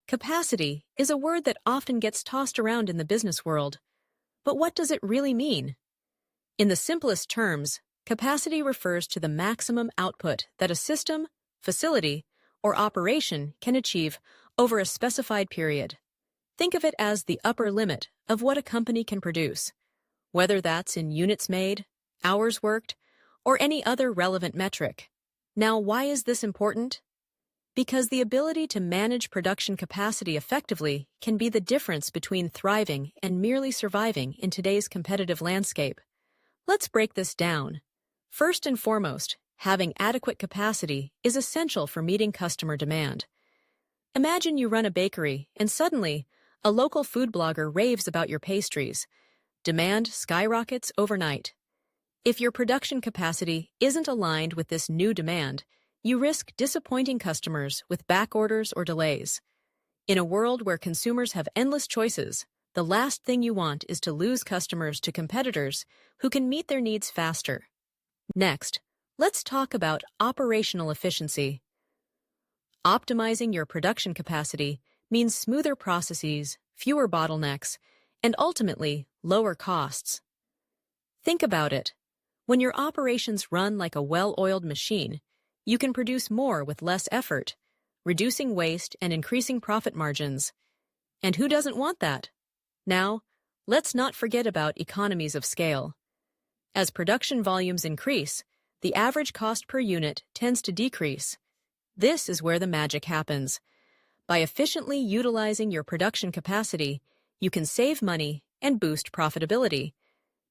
Capacity is a word that often gets tossed around in the business world. But what does it really mean? In the simplest terms, capacity refers to the maximum output that a system, facility, or operation can achieve over a specified period. Think of it as the upper limit of what a company can produce, whether that's in units made, hours worked, or any other relevant metric. Now, why is this important? Because the ability to manage production capacity effectively can be the difference between thriving and merely surviving in today's competitive landscape. Let's break this down. First and foremost, having adequate capacity is essential for meeting customer demand. Imagine you run a bakery and suddenly, a local food blogger raves about your pastries. Demand skyrockets overnight. If your production capacity isn't aligned with this new demand, you risk disappointing customers with back orders or delays. In a world where consumers have endless choices, the last thing you want is to lose customers to competitors who can meet their needs faster. Next, let's talk about operational efficiency. Optimizing your production capacity means smoother processes, fewer bottlenecks, and ultimately, lower costs. Think about it. When your operations run like a well-oiled machine, you can produce more with less effort, reducing waste and increasing profit margins. And who doesn't want that? Now, let's not forget about economies of scale. As production volumes increase, the average cost per unit tends to decrease. This is where the magic happens. By efficiently utilizing your production capacity, you can save money and boost profitability.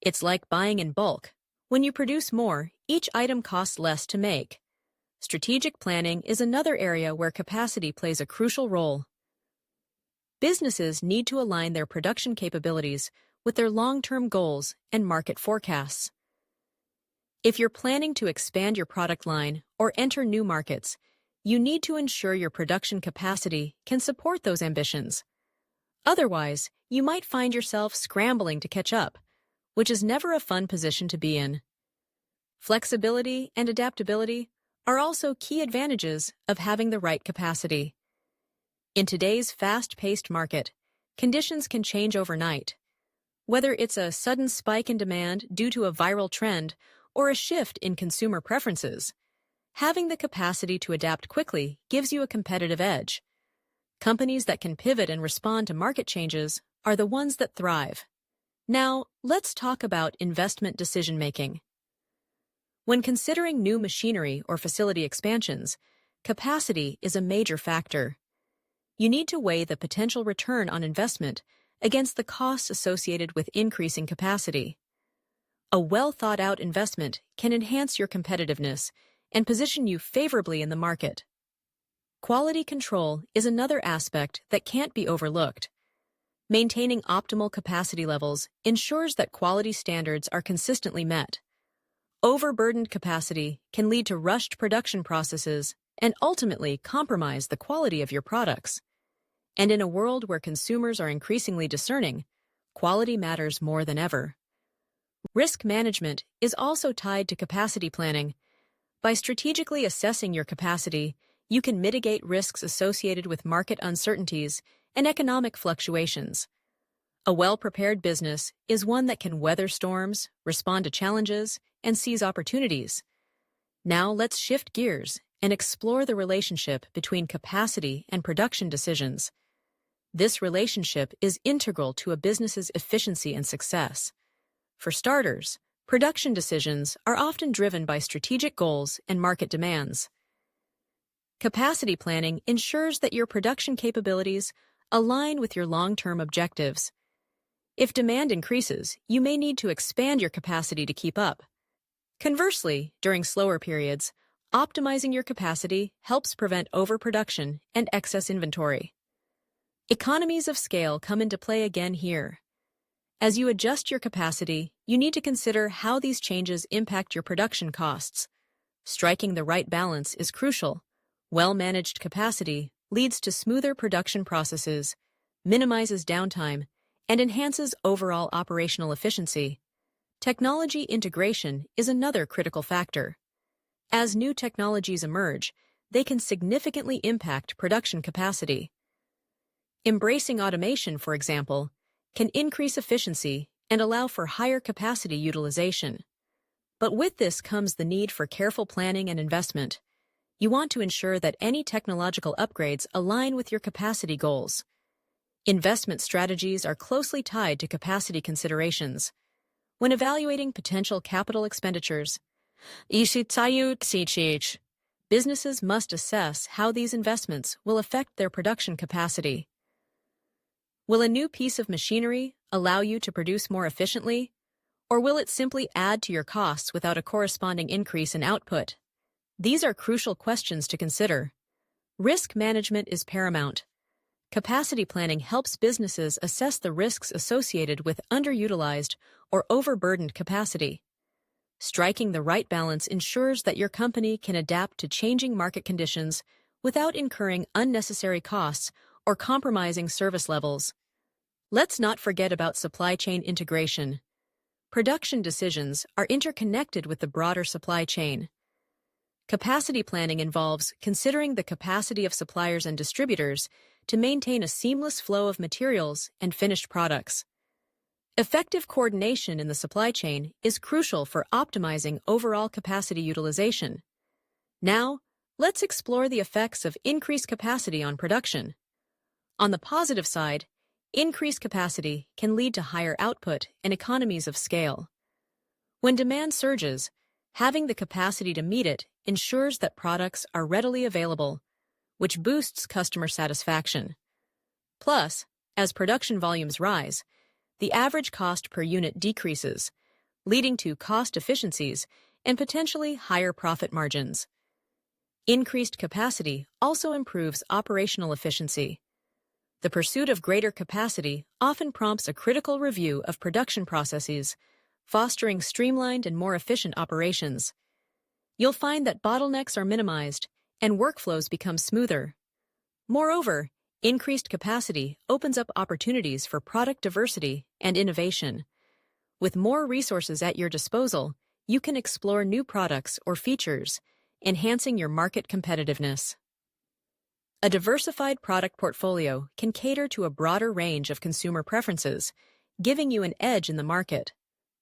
It's like buying in bulk. When you produce more, each item costs less to make. Strategic planning is another area where capacity plays a crucial role. Businesses need to align their production capabilities with their long-term goals and market forecasts. If you're planning to expand your product line or enter new markets, you need to ensure your production capacity can support those ambitions. Otherwise, you might find yourself scrambling to catch up, which is never a fun position to be in. Flexibility and adaptability are also key advantages of having the right capacity. In today's fast-paced market, conditions can change overnight. Whether it's a sudden spike in demand due to a viral trend or a shift in consumer preferences, having the capacity to adapt quickly gives you a competitive edge. Companies that can pivot and respond to market changes are the ones that thrive. Now, let's talk about investment decision-making. When considering new machinery or facility expansions, capacity is a major factor. You need to weigh the potential return on investment against the costs associated with increasing capacity. A well-thought-out investment can enhance your competitiveness and position you favorably in the market. Quality control is another aspect that can't be overlooked. Maintaining optimal capacity levels ensures that quality standards are consistently met. Overburdened capacity can lead to rushed production processes and ultimately compromise the quality of your products. And in a world where consumers are increasingly discerning, quality matters more than ever. Risk management is also tied to capacity planning. By strategically assessing your capacity, you can mitigate risks associated with market uncertainties and economic fluctuations. A well-prepared business is one that can weather storms, respond to challenges, and seize opportunities. Now let's shift gears and explore the relationship between capacity and production decisions. This relationship is integral to a business's efficiency and success. For starters, production decisions are often driven by strategic goals and market demands. Capacity planning ensures that your production capabilities align with your long-term objectives. If demand increases, you may need to expand your capacity to keep up. Conversely, during slower periods, optimizing your capacity helps prevent overproduction and excess inventory. Economies of scale come into play again here. As you adjust your capacity, you need to consider how these changes impact your production costs. Striking the right balance is crucial. Well-managed capacity leads to smoother production processes, minimizes downtime, and enhances overall operational efficiency. Technology integration is another critical factor. As new technologies emerge, they can significantly impact production capacity. Embracing automation, for example, can increase efficiency and allow for higher capacity utilization. But with this comes the need for careful planning and investment. You want to ensure that any technological upgrades align with your capacity goals. Investment strategies are closely tied to capacity considerations. When evaluating potential capital expenditures, businesses must assess how these investments will affect their production capacity. Will a new piece of machinery allow you to produce more efficiently, or will it simply add to your costs without a corresponding increase in output? These are crucial questions to consider. Risk management is paramount. Capacity planning helps businesses assess the risks associated with underutilized or overburdened capacity. Striking the right balance ensures that your company can adapt to changing market conditions without incurring unnecessary costs or compromising service levels. Let's not forget about supply chain integration. Production decisions are interconnected with the broader supply chain. Capacity planning involves considering the capacity of suppliers and distributors to maintain a seamless flow of materials and finished products. Effective coordination in the supply chain is crucial for optimizing overall capacity utilization. Now, let's explore the effects of increased capacity on production. On the positive side, increased capacity can lead to higher output and economies of scale. When demand surges, having the capacity to meet it ensures that products are readily available, which boosts customer satisfaction. Plus, as production volumes rise, the average cost per unit decreases, leading to cost efficiencies and potentially higher profit margins. Increased capacity also improves operational efficiency. The pursuit of greater capacity often prompts a critical review of production processes, fostering streamlined and more efficient operations. You'll find that bottlenecks are minimized and workflows become smoother. Moreover, increased capacity opens up opportunities for product diversity and innovation. With more resources at your disposal, you can explore new products or features, enhancing your market competitiveness. A diversified product portfolio can cater to a broader range of consumer preferences, giving you an edge in the market.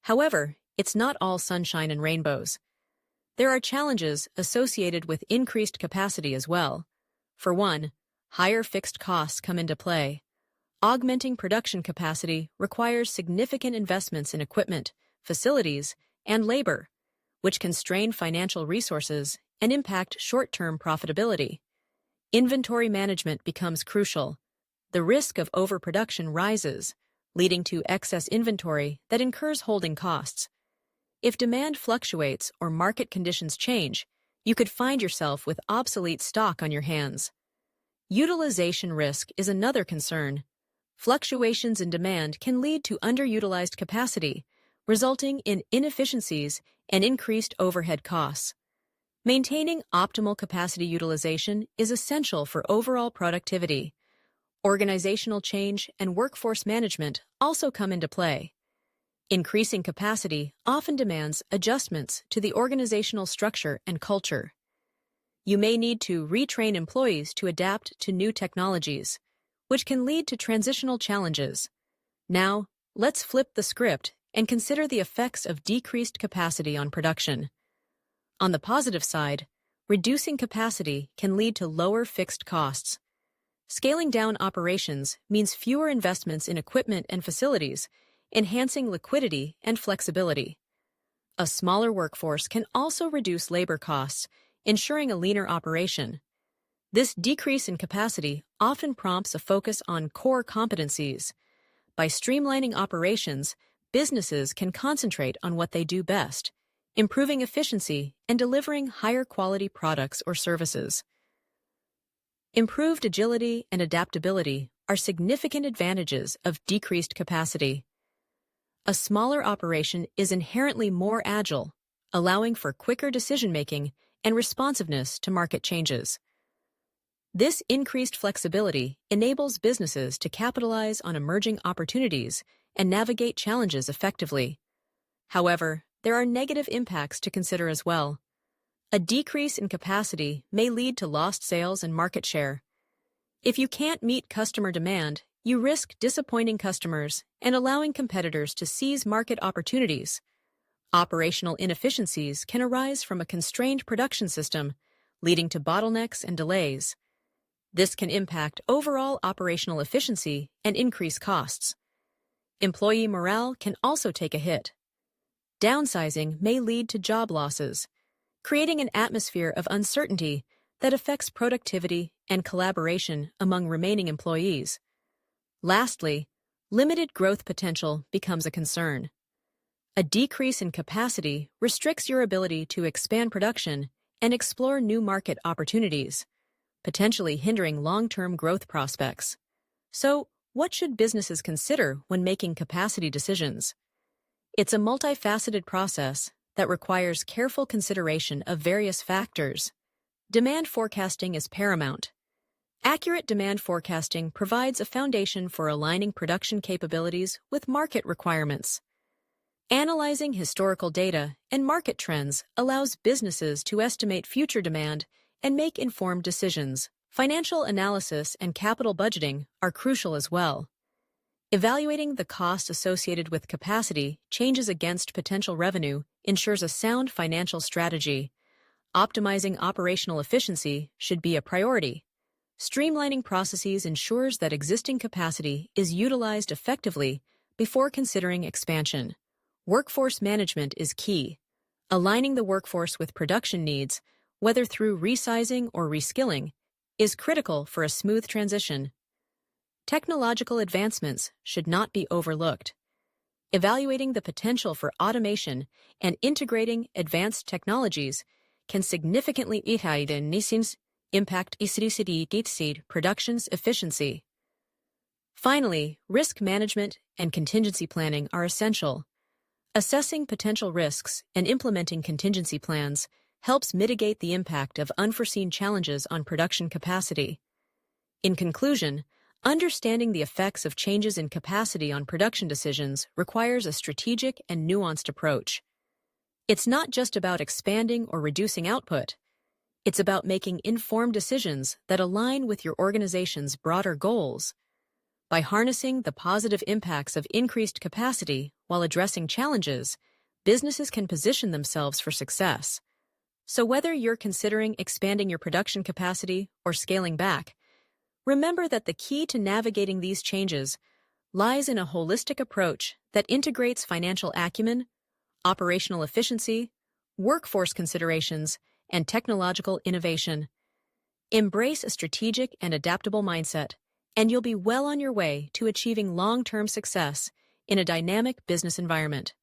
However, it's not all sunshine and rainbows. There are challenges associated with increased capacity as well. For one, higher fixed costs come into play. Augmenting production capacity requires significant investments in equipment, facilities, and labor, which can strain financial resources and impact short-term profitability. Inventory management becomes crucial. The risk of overproduction rises, leading to excess inventory that incurs holding costs. If demand fluctuates or market conditions change, you could find yourself with obsolete stock on your hands. Utilization risk is another concern. Fluctuations in demand can lead to underutilized capacity, resulting in inefficiencies and increased overhead costs. Maintaining optimal capacity utilization is essential for overall productivity. Organizational change and workforce management also come into play. Increasing capacity often demands adjustments to the organizational structure and culture. You may need to retrain employees to adapt to new technologies, which can lead to transitional challenges. Now, let's flip the script and consider the effects of decreased capacity on production. On the positive side, reducing capacity can lead to lower fixed costs. Scaling down operations means fewer investments in equipment and facilities, enhancing liquidity and flexibility. A smaller workforce can also reduce labor costs, ensuring a leaner operation. This decrease in capacity often prompts a focus on core competencies. By streamlining operations, businesses can concentrate on what they do best, improving efficiency and delivering higher quality products or services. Improved agility and adaptability are significant advantages of decreased capacity. A smaller operation is inherently more agile, allowing for quicker decision-making and responsiveness to market changes. This increased flexibility enables businesses to capitalize on emerging opportunities and navigate challenges effectively. However, there are negative impacts to consider as well. A decrease in capacity may lead to lost sales and market share. If you can't meet customer demand, you risk disappointing customers and allowing competitors to seize market opportunities. Operational inefficiencies can arise from a constrained production system, leading to bottlenecks and delays. This can impact overall operational efficiency and increase costs. Employee morale can also take a hit. Downsizing may lead to job losses, creating an atmosphere of uncertainty that affects productivity and collaboration among remaining employees. Lastly, limited growth potential becomes a concern. A decrease in capacity restricts your ability to expand production and explore new market opportunities, potentially hindering long-term growth prospects. So, what should businesses consider when making capacity decisions? It's a multifaceted process that requires careful consideration of various factors. Demand forecasting is paramount. Accurate demand forecasting provides a foundation for aligning production capabilities with market requirements. Analyzing historical data and market trends allows businesses to estimate future demand and make informed decisions. Financial analysis and capital budgeting are crucial as well. Evaluating the cost associated with capacity changes against potential revenue ensures a sound financial strategy. Optimizing operational efficiency should be a priority. Streamlining processes ensures that existing capacity is utilized effectively before considering expansion. Workforce management is key. Aligning the workforce with production needs, whether through resizing or reskilling, is critical for a smooth transition. Technological advancements should not be overlooked. Evaluating the potential for automation and integrating advanced technologies can significantly impact production's efficiency. Finally, risk management and contingency planning are essential. Assessing potential risks and implementing contingency plans helps mitigate the impact of unforeseen challenges on production capacity. In conclusion, understanding the effects of changes in capacity on production decisions requires a strategic and nuanced approach. It's not just about expanding or reducing output. It's about making informed decisions that align with your organization's broader goals. By harnessing the positive impacts of increased capacity while addressing challenges, businesses can position themselves for success. So whether you're considering expanding your production capacity or scaling back, remember that the key to navigating these changes lies in a holistic approach that integrates financial acumen, operational efficiency, workforce considerations, and technological innovation. Embrace a strategic and adaptable mindset, and you'll be well on your way to achieving long-term success in a dynamic business environment.